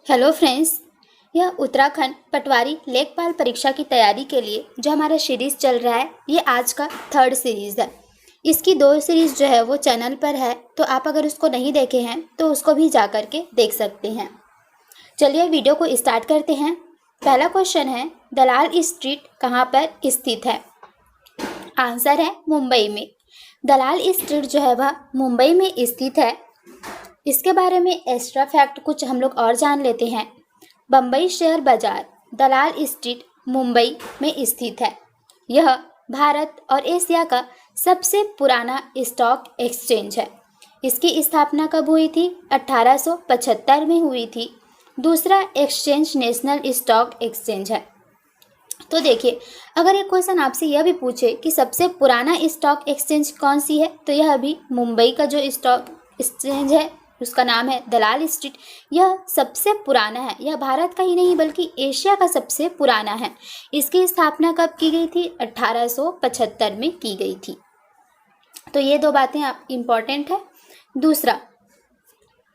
Hello friends. यह उत्तराखंड पटवारी लेखपाल परीक्षा की तैयारी के लिए जो हमारा सीरीज़ चल रहा है, ये आज का थर्ड सीरीज़ है। इसकी 2 सीरीज़ जो है वो चैनल पर है, तो आप अगर उसको नहीं देखे हैं तो उसको भी जा कर के देख सकते हैं। चलिए वीडियो को स्टार्ट करते हैं। पहला क्वेश्चन है, दलाल स्ट्रीट कहाँ पर स्थित है? आंसर है मुंबई में। दलाल स्ट्रीट जो है वह मुंबई में स्थित है। इसके बारे में एक्स्ट्रा फैक्ट कुछ हम लोग और जान लेते हैं। बम्बई शेयर बाजार दलाल स्ट्रीट मुंबई में स्थित है। यह भारत और एशिया का सबसे पुराना स्टॉक एक्सचेंज है। इसकी स्थापना कब हुई थी? 1875 में हुई थी। दूसरा एक्सचेंज नेशनल स्टॉक एक्सचेंज है। तो देखिए, अगर एक क्वेश्चन आपसे यह भी पूछे कि सबसे पुराना स्टॉक एक्सचेंज कौन सी है, तो यह भी मुंबई का जो स्टॉक एक्सचेंज है उसका नाम है दलाल स्ट्रीट। यह सबसे पुराना है। यह भारत का ही नहीं बल्कि एशिया का सबसे पुराना है। इसकी स्थापना कब की गई थी? 1875 में की गई थी। तो ये 2 बातें आप इम्पॉर्टेंट है। दूसरा,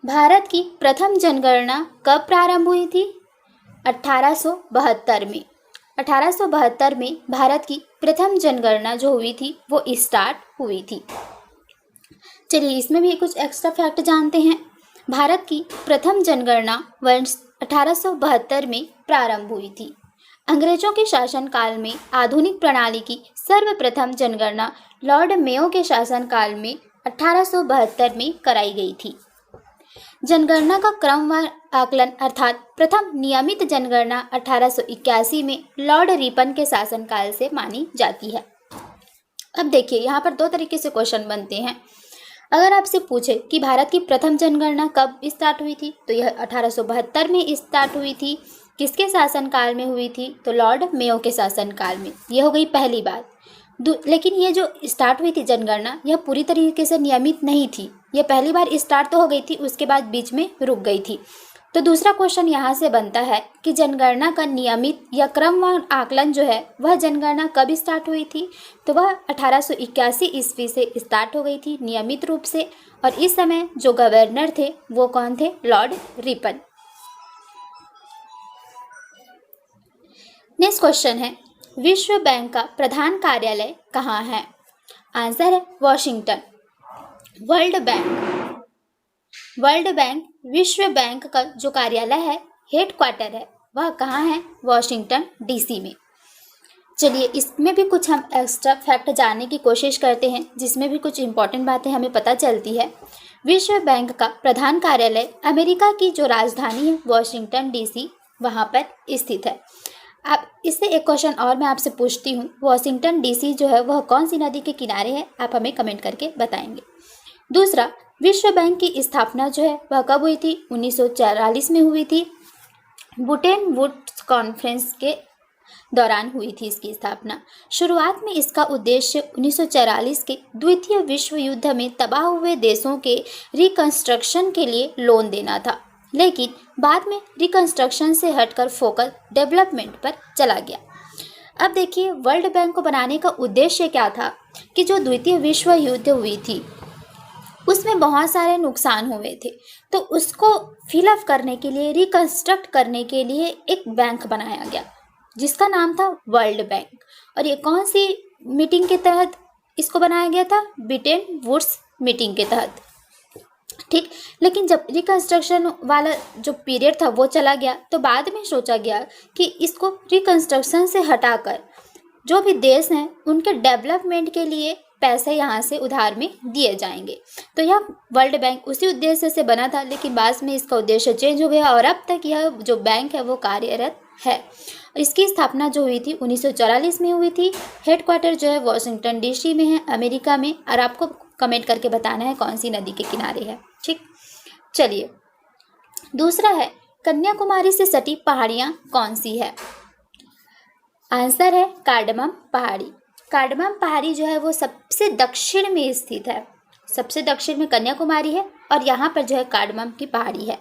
भारत की प्रथम जनगणना कब प्रारंभ हुई थी? 1872 में। 1872 में भारत की प्रथम जनगणना जो हुई थी वो स्टार्ट हुई थी। चलिए इसमें भी कुछ एक्स्ट्रा फैक्ट जानते हैं। भारत की प्रथम जनगणना वर्ष 1872 में प्रारंभ हुई थी। अंग्रेजों के शासनकाल में आधुनिक प्रणाली की सर्वप्रथम जनगणना लॉर्ड मेयो के शासनकाल में 1872 में कराई गई थी। जनगणना का क्रमवार आकलन अर्थात प्रथम नियमित जनगणना 1881 में लॉर्ड रिपन के शासनकाल से मानी जाती है। अब देखिए, यहाँ पर 2 तरीके से क्वेश्चन बनते हैं। अगर आपसे पूछे कि भारत की प्रथम जनगणना कब स्टार्ट हुई थी, तो यह 1872 में स्टार्ट हुई थी। किसके शासनकाल में हुई थी? तो लॉर्ड मेयो के शासनकाल में। यह हो गई पहली बात। लेकिन ये जो स्टार्ट हुई थी जनगणना, यह पूरी तरीके से नियमित नहीं थी। यह पहली बार स्टार्ट तो हो गई थी, उसके बाद बीच में रुक गई थी। तो दूसरा क्वेश्चन यहाँ से बनता है कि जनगणना का नियमित या क्रमवार आकलन जो है वह जनगणना कब स्टार्ट हुई थी? तो वह 1881 ईस्वी से स्टार्ट हो गई थी नियमित रूप से। और इस समय जो गवर्नर थे वो कौन थे? Lord Ripon. नेक्स्ट क्वेश्चन है, विश्व बैंक का प्रधान कार्यालय कहाँ है? आंसर है वॉशिंगटन। वर्ल्ड बैंक विश्व बैंक का जो कार्यालय है, हेडक्वार्टर है, वह कहाँ है? वॉशिंगटन डीसी में। चलिए इसमें भी कुछ हम एक्स्ट्रा फैक्ट जानने की कोशिश करते हैं, जिसमें भी कुछ इंपॉर्टेंट बातें हमें पता चलती है। विश्व बैंक का प्रधान कार्यालय अमेरिका की जो राजधानी है वॉशिंगटन डीसी, वहाँ पर स्थित है। आप इससे एक क्वेश्चन और मैं आपसे पूछती हूँ, वॉशिंगटन डीसी जो है वह कौन सी नदी के किनारे है? आप हमें कमेंट करके बताएंगे। दूसरा, विश्व बैंक की स्थापना जो है वह कब हुई थी? 1944 में हुई थी। बुटेन वुड्स कॉन्फ्रेंस के दौरान हुई थी इसकी स्थापना। शुरुआत में इसका उद्देश्य 1944 के द्वितीय विश्व युद्ध में तबाह हुए देशों के रिकंस्ट्रक्शन के लिए लोन देना था, लेकिन बाद में रिकंस्ट्रक्शन से हटकर फोकस डेवलपमेंट पर चला गया। अब देखिए, वर्ल्ड बैंक को बनाने का उद्देश्य क्या था कि जो द्वितीय विश्व युद्ध हुई थी उसमें बहुत सारे नुकसान हुए थे, तो उसको फिलअप करने के लिए, रिकंस्ट्रक्ट करने के लिए एक बैंक बनाया गया जिसका नाम था वर्ल्ड बैंक। और ये कौन सी मीटिंग के तहत इसको बनाया गया था? ब्रिटेन वुड्स मीटिंग के तहत। ठीक, लेकिन जब रिकंस्ट्रक्शन वाला जो पीरियड था वो चला गया, तो बाद में सोचा गया कि इसको रिकंस्ट्रक्शन से हटाकर जो भी देश हैं उनके डेवलपमेंट के लिए पैसे यहाँ से उधार में दिए जाएंगे। तो यह वर्ल्ड बैंक उसी उद्देश्य से बना था, लेकिन बाद में इसका उद्देश्य चेंज हो गया और अब तक यह जो बैंक है वो कार्यरत है। इसकी स्थापना जो हुई थी 1944 में हुई थी। हेडक्वार्टर जो है वॉशिंगटन डीसी में है, अमेरिका में। और आपको कमेंट करके बताना है कौन सी नदी के किनारे है। ठीक, चलिए दूसरा है, कन्याकुमारी से सटी पहाड़ियाँ कौन सी है? आंसर है कार्डमम पहाड़ी। कार्डमम पहाड़ी जो है वो सबसे दक्षिण में स्थित है। सबसे दक्षिण में कन्याकुमारी है और यहाँ पर जो है कार्डमम की पहाड़ी है।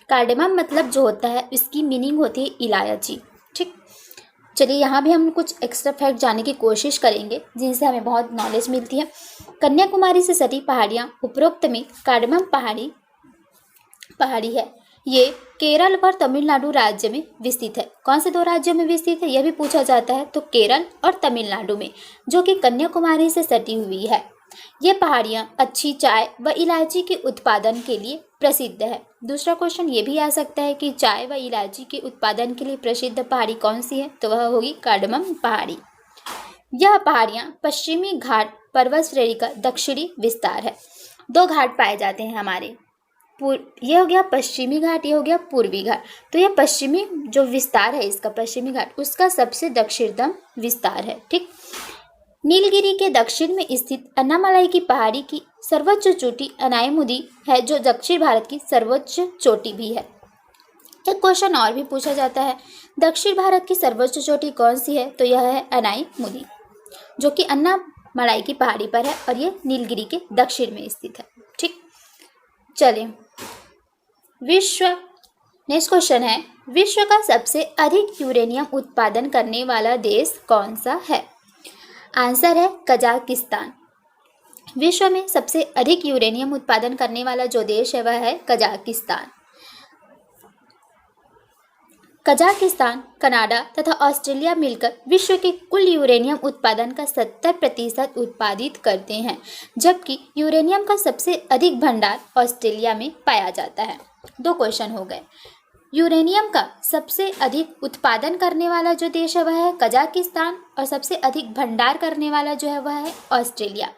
कार्डमम मतलब जो होता है, इसकी मीनिंग होती है इलायची। ठीक, चलिए यहाँ भी हम कुछ एक्स्ट्रा फैक्ट जानने की कोशिश करेंगे जिनसे हमें बहुत नॉलेज मिलती है। कन्याकुमारी से सटी पहाड़ियाँ उपरोक्त में कार्डमम पहाड़ी है। ये केरल और तमिलनाडु राज्य में विस्तृत है। कौन से दो राज्यों में विस्तृत है यह भी पूछा जाता है, तो केरल और तमिलनाडु में, जो कि कन्याकुमारी से सटी हुई है। ये पहाड़ियाँ अच्छी चाय व इलायची के उत्पादन के लिए प्रसिद्ध है। दूसरा क्वेश्चन ये भी आ सकता है कि चाय व इलायची के उत्पादन के लिए प्रसिद्ध पहाड़ी कौन सी है, तो वह होगी कार्डमम पहाड़ी। यह पहाड़ियाँ पश्चिमी घाट पर्वत श्रेणी का दक्षिणी विस्तार है। दो घाट पाए जाते हैं हमारे, ये हो गया पश्चिमी घाट, ये हो गया पूर्वी घाट। तो यह पश्चिमी जो विस्तार है इसका, पश्चिमी घाट, उसका सबसे दक्षिणतम विस्तार है। ठीक, नीलगिरी के दक्षिण में स्थित अन्नामलाई की पहाड़ी की सर्वोच्च चोटी अनायमुदी है, जो दक्षिण भारत की सर्वोच्च चोटी भी है। एक क्वेश्चन और भी पूछा जाता है, दक्षिण भारत की सर्वोच्च चोटी कौन सी है, तो यह है अनायमुदी, जो कि अन्नामलाई की पहाड़ी पर है और ये नीलगिरी के दक्षिण में स्थित है। ठीक, चलिए नेक्स्ट क्वेश्चन है, विश्व का सबसे अधिक यूरेनियम उत्पादन करने वाला देश कौन सा है? आंसर है कजाकिस्तान। विश्व में सबसे अधिक यूरेनियम उत्पादन करने वाला जो देश है वह है कजाकिस्तान। कजाकिस्तान, कनाडा तथा ऑस्ट्रेलिया मिलकर विश्व के कुल यूरेनियम उत्पादन का 70% उत्पादित करते हैं, जबकि यूरेनियम का सबसे अधिक भंडार ऑस्ट्रेलिया में पाया जाता है। दो क्वेश्चन हो गए। यूरेनियम का सबसे अधिक उत्पादन करने वाला जो देश है वह है कजाकिस्तान, और सबसे अधिक भंडार करने वाला जो है वह है ऑस्ट्रेलिया।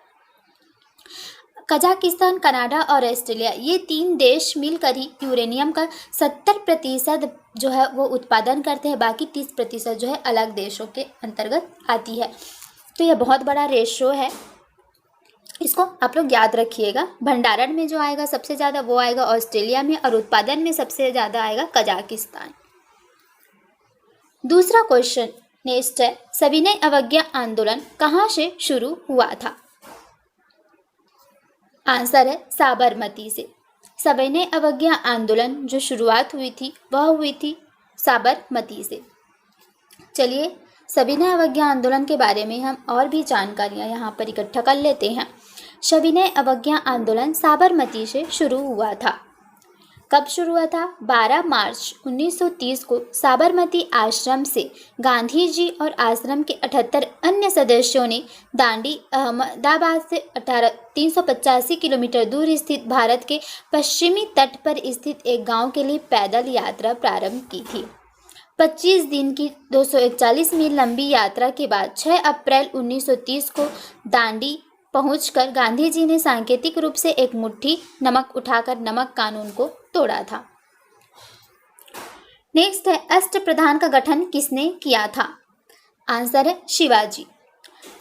कजाकिस्तान, कनाडा और ऑस्ट्रेलिया, ये तीन देश मिलकर ही यूरेनियम का 70% जो है वो उत्पादन करते हैं, बाकी 30% जो है अलग देशों के अंतर्गत आती है। तो यह बहुत बड़ा रेशो है, इसको आप लोग याद रखिएगा। भंडारण में जो आएगा सबसे ज़्यादा वो आएगा ऑस्ट्रेलिया में, और उत्पादन में सबसे ज़्यादा आएगा कजाकिस्तान। दूसरा क्वेश्चन नेक्स्ट है, सविनय अवज्ञा आंदोलन कहाँ से शुरू हुआ था? आंसर है साबरमती से। सविनय अवज्ञा आंदोलन जो शुरुआत हुई थी वह हुई थी साबरमती से। चलिए सविनय अवज्ञा आंदोलन के बारे में हम और भी जानकारियाँ यहाँ पर इकट्ठा कर लेते हैं। सविनय अवज्ञा आंदोलन साबरमती से शुरू हुआ था। कब शुरू हुआ था? 12 मार्च 1930 को साबरमती आश्रम से गांधी जी और आश्रम के 78 अन्य सदस्यों ने दांडी अहमदाबाद से 385 किलोमीटर दूर स्थित भारत के पश्चिमी तट पर स्थित एक गांव के लिए पैदल यात्रा प्रारंभ की थी। 25 दिन की 241 मील लंबी यात्रा के बाद 6 अप्रैल 1930 को दांडी पहुंचकर गांधी जी ने सांकेतिक रूप से एक मुट्ठी नमक उठाकर नमक कानून को तोड़ा था। नेक्स्ट है, अष्टप्रधान का गठन किसने किया था? आंसर है शिवाजी।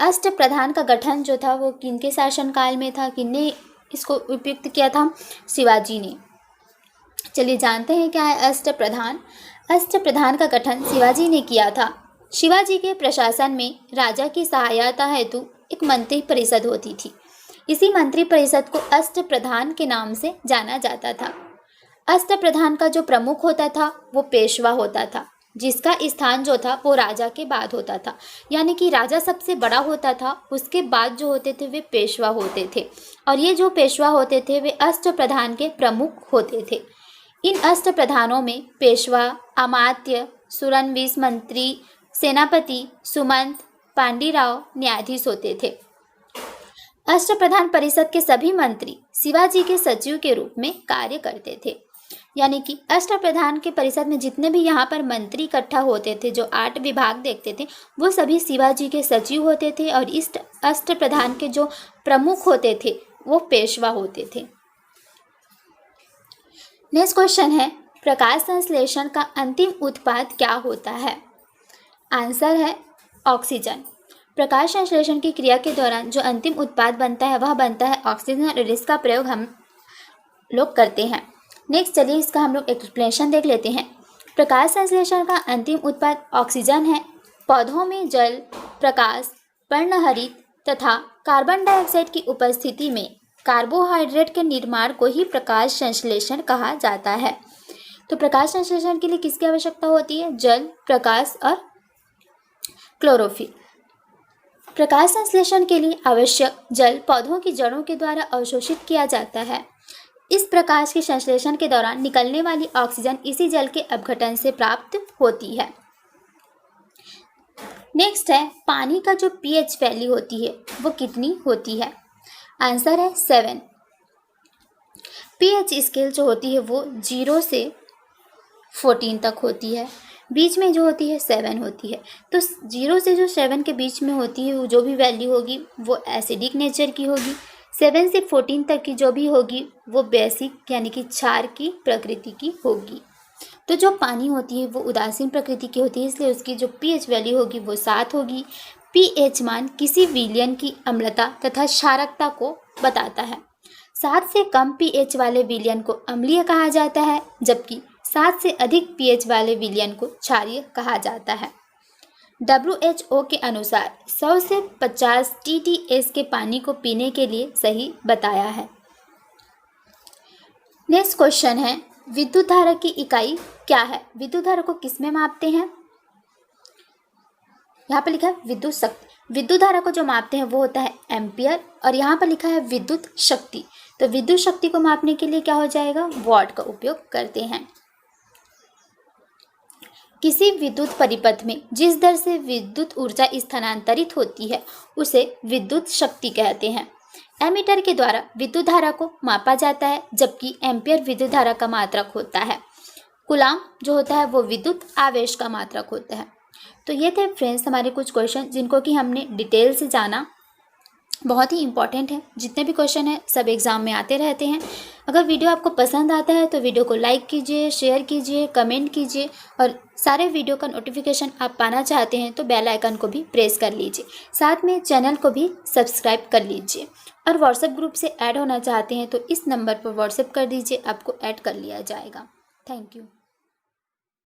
अष्टप्रधान का गठन जो था वो किनके शासनकाल में था, किसने इसको उपयुक्त किया था? शिवाजी ने। चलिए जानते हैं क्या है अष्टप्रधान। अष्टप्रधान का गठन शिवाजी ने किया था। शिवाजी के प्रशासन में राजा की सहायता हेतु एक मंत्री परिषद होती थी। इसी मंत्री परिषद को अष्टप्रधान के नाम से जाना जाता था। अष्टप्रधान का जो प्रमुख होता था वो पेशवा होता था, जिसका स्थान जो था वो राजा के बाद होता था। यानी कि राजा सबसे बड़ा होता था, उसके बाद जो होते थे वे पेशवा होते थे, और ये जो पेशवा होते थे वे अष्टप्रधान के प्रमुख होते थे। इन अष्टप्रधानों में पेशवा, अमात्य, सुरनवीस मंत्री, सेनापति, सुमंत, पांडीराव, न्यायाधीश होते थे। अष्टप्रधान परिषद के सभी मंत्री शिवाजी के सचिव के रूप में कार्य करते थे। यानी कि अष्टप्रधान के परिषद में जितने भी यहाँ पर मंत्री इकट्ठा होते थे, जो 8 विभाग देखते थे, वो सभी शिवाजी के सचिव होते थे, और इस अष्टप्रधान के जो प्रमुख होते थे वो पेशवा होते थे। नेक्स्ट क्वेश्चन है, प्रकाश संश्लेषण का अंतिम उत्पाद क्या होता है? आंसर है ऑक्सीजन। प्रकाश संश्लेषण की क्रिया के दौरान जो अंतिम उत्पाद बनता है वह बनता है ऑक्सीजन, और इसका प्रयोग हम लोग करते हैं। नेक्स्ट चलिए इसका हम लोग एक्सप्लेनेशन देख लेते हैं। प्रकाश संश्लेषण का अंतिम उत्पाद ऑक्सीजन है। पौधों में जल, प्रकाश, पर्णहरित तथा कार्बन डाइऑक्साइड की उपस्थिति में कार्बोहाइड्रेट के निर्माण को ही प्रकाश संश्लेषण कहा जाता है। तो प्रकाश संश्लेषण के लिए किसकी आवश्यकता होती है? जल, प्रकाश और क्लोरोफिल। प्रकाश संश्लेषण के लिए आवश्यक जल पौधों की जड़ों के द्वारा अवशोषित किया जाता है। इस प्रकाश के संश्लेषण के दौरान निकलने वाली ऑक्सीजन इसी जल के अपघटन से प्राप्त होती है। नेक्स्ट है, पानी का जो pH वैल्यू होती है वो कितनी होती है? आंसर है 7। pH स्केल जो होती है वो 0 से 14 तक होती है, बीच में जो होती है 7 होती है। तो 0 से जो 7 के बीच में होती है वो जो भी वैल्यू होगी वो एसिडिक नेचर की होगी। 7 से 14 तक की जो भी होगी वो बेसिक यानी कि क्षार की प्रकृति की होगी। तो जो पानी होती है वो उदासीन प्रकृति की होती है, इसलिए उसकी जो pH वैल्यू होगी वो 7 होगी। pH मान किसी विलयन की अम्लता तथा क्षारकता को बताता है। 7 से कम pH वाले विलयन को अम्लीय कहा जाता है, जबकि 7 से अधिक pH वाले विलयन को क्षारीय कहा जाता है। WHO के अनुसार 100 से 50 TTS के पानी को पीने के लिए सही बताया है। नेक्स्ट क्वेश्चन है, विद्युत धारा की इकाई क्या है? विद्युत धारा को किस में मापते हैं? यहाँ पर लिखा है विद्युत शक्ति। विद्युत धारा को जो मापते हैं वो होता है एम्पियर, और यहाँ पर लिखा है विद्युत शक्ति। तो विद्युत शक्ति को मापने के लिए क्या हो जाएगा? वॉट का उपयोग करते हैं। किसी विद्युत परिपथ में जिस दर से विद्युत ऊर्जा स्थानांतरित होती है उसे विद्युत शक्ति कहते हैं। एमीटर के द्वारा विद्युत धारा को मापा जाता है, जबकि एम्पियर विद्युत धारा का मात्रक होता है। कूलाम जो होता है वो विद्युत आवेश का मात्रक होता है। तो ये थे फ्रेंड्स हमारे कुछ क्वेश्चन जिनको कि हमने डिटेल से जाना। बहुत ही इंपॉर्टेंट है, जितने भी क्वेश्चन हैं सब एग्ज़ाम में आते रहते हैं। अगर वीडियो आपको पसंद आता है तो वीडियो को लाइक कीजिए, शेयर कीजिए, कमेंट कीजिए, और सारे वीडियो का नोटिफिकेशन आप पाना चाहते हैं तो बेल आइकन को भी प्रेस कर लीजिए। साथ में चैनल को भी सब्सक्राइब कर लीजिए, और व्हाट्सएप ग्रुप से ऐड होना चाहते हैं तो इस नंबर पर व्हाट्सएप कर दीजिए, आपको ऐड कर लिया जाएगा। Thank you.